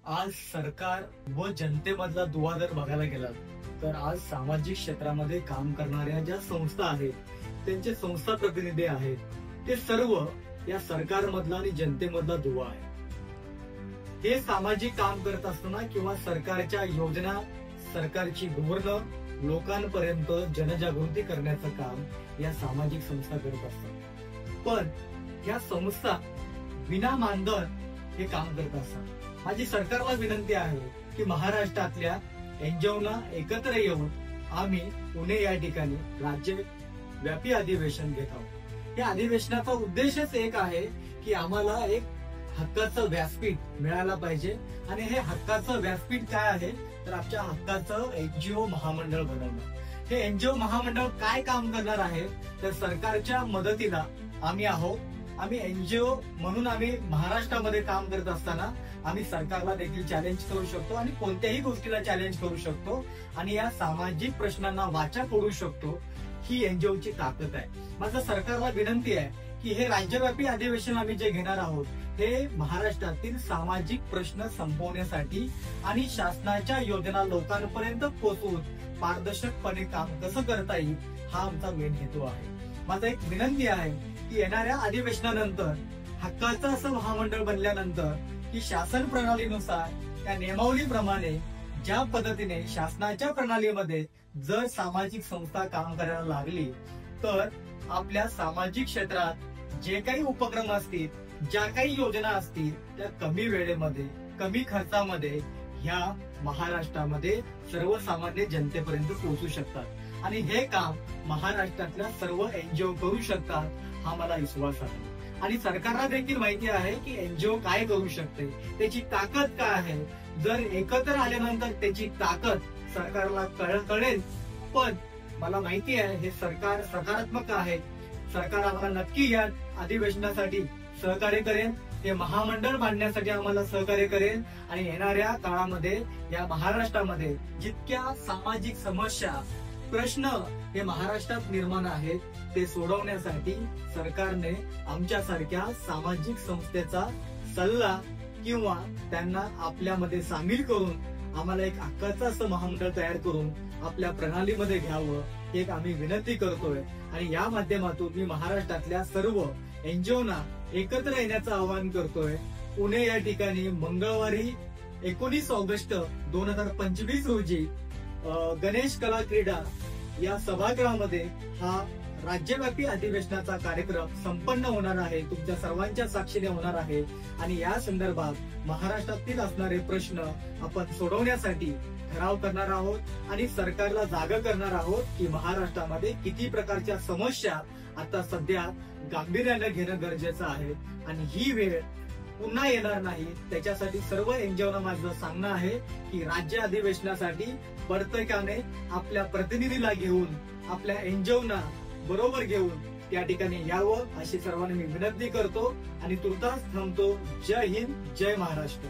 आज सरकार व जनतेमधला दुवा जर बघायला गेला तर आज सामाजिक क्षेत्रामध्ये काम करणाऱ्या ज्या संस्था आहेत, त्यांचे संस्था प्रतिनिधी आहेत, ते सर्व या सरकारमधला आणि जनतेमधला दुवा आहे. हे सामाजिक काम करत असताना किंवा सरकारच्या योजना, सरकारची धोरणं लोकांपर्यंत जनजागृती करण्याचं काम या सामाजिक संस्था करत असतात. पण या संस्था विना मानधन हे काम करत असतात. माझी सरकारला विनंती आहे की महाराष्ट्रातल्या एनजीओना एकत्र येऊन आम्ही पुणे या ठिकाणी राज्यव्यापी अधिवेशन घेत आहोत. या अधिवेशनाचा उद्देशच एक आहे की आम्हाला एक हक्काचं व्यासपीठ मिळायला पाहिजे. आणि हे हक्काचं व्यासपीठ काय आहे तर आमच्या हक्काचं एनजीओ महामंडळ बनवणं. हे एनजीओ महामंडळ काय काम करणार आहे तर सरकारच्या मदतीला आम्ही आहोत. आम्ही एनजीओ म्हणून आम्ही महाराष्ट्रामध्ये काम करत असताना आम्ही सरकारला देखील चॅलेंज करू शकतो आणि कोणत्याही गोष्टीला चॅलेंज करू शकतो आणि या सामाजिक प्रश्नांना वाचा फोडू शकतो. ही एनजीओची ताकद आहे. माझं सरकारला विनंती आहे की हे राज्यव्यापी अधिवेशन आम्ही जे घेणार आहोत हे महाराष्ट्रातील सामाजिक प्रश्न संपवण्यासाठी आणि शासनाच्या योजना लोकांपर्यंत पोहोचवून पारदर्शकपणे काम कसं करता येईल हा आमचा मेन हेतू आहे. माझा एक विनंती आहे की येणाऱ्या अधिवेशनानंतर हक्काचं असं महामंडळ बनल्यानंतर की शासन प्रणालीनुसार त्या नियमावलीप्रमाणे ज्या पद्धतीने शासनाच्या प्रणालीमध्ये जर सामाजिक संस्था काम करायला लागली तर आपल्या सामाजिक क्षेत्रात जे काही उपक्रम असतील, ज्या काही योजना असतील त्या कमी वेळेमध्ये, कमी खर्चामध्ये ह्या महाराष्ट्रामध्ये सर्वसामान्य जनतेपर्यंत पोहोचू शकतात. आणि हे काम महाराष्ट्रातल्या सर्व एनजीओ करू शकतात हा मला विश्वास आहे. आणि सरकारला देखील माहिती आहे की एनजीओ काय करू शकते, त्याची ताकद काय आहे. जर एकत्र आल्यानंतर त्याची ताकद सरकारला कळेल. पण मला माहिती आहे हे सरकार सकारात्मक आहे. सरकार आम्हाला नक्की या अधिवेशनासाठी सहकार्य करेल. हे महामंडळ बांधण्यासाठी आम्हाला सहकार्य करेल. आणि येणाऱ्या काळामध्ये या महाराष्ट्रामध्ये जितक्या सामाजिक समस्या, प्रश्न हे महाराष्ट्रात निर्माण आहेत ते सोडवण्यासाठी सरकारने आमच्यासारख्या सामाजिक संस्थेचा सल्ला किंवा त्यांना आपल्यामध्ये सामील करून आम्हाला एक हक्काचं असं महामंडळ तयार करून आपल्या प्रणालीमध्ये घ्यावं एक आम्ही विनंती करतोय. आणि या माध्यमातून मी महाराष्ट्रातल्या सर्व एनजीओना एकत्र येण्याचं आवाहन करतोय. पुणे या ठिकाणी मंगळवारी 19 ऑगस्ट 2025 रोजी गणेश कला क्रीडा या सभागृहामध्ये हा राज्यव्यापी अधिवेशनाचा कार्यक्रम संपन्न होणार आहे. तुमच्या सर्वांच्या साक्षीने होणार आहे. आणि या संदर्भात महाराष्ट्रातील असणारे प्रश्न आपण सोडवण्यासाठी ठराव करणार आहोत आणि सरकारला जागा करणार आहोत की महाराष्ट्रामध्ये किती प्रकारच्या समस्या आता सध्या गांभीर्याने घेणं गरजेचं आहे आणि ही वेळ पुन्हा येणार नाही. त्याच्यासाठी सर्व एनजीओना माझं सांगणं आहे की राज्य अधिवेशनासाठी प्रत्येकाने आपल्या प्रतिनिधीला घेऊन, आपल्या एनजीओना बरोबर घेऊन त्या ठिकाणी यावं अशी सर्वांनी मी विनंती करतो आणि तुर्तास थांबतो. जय हिंद, जय महाराष्ट्र.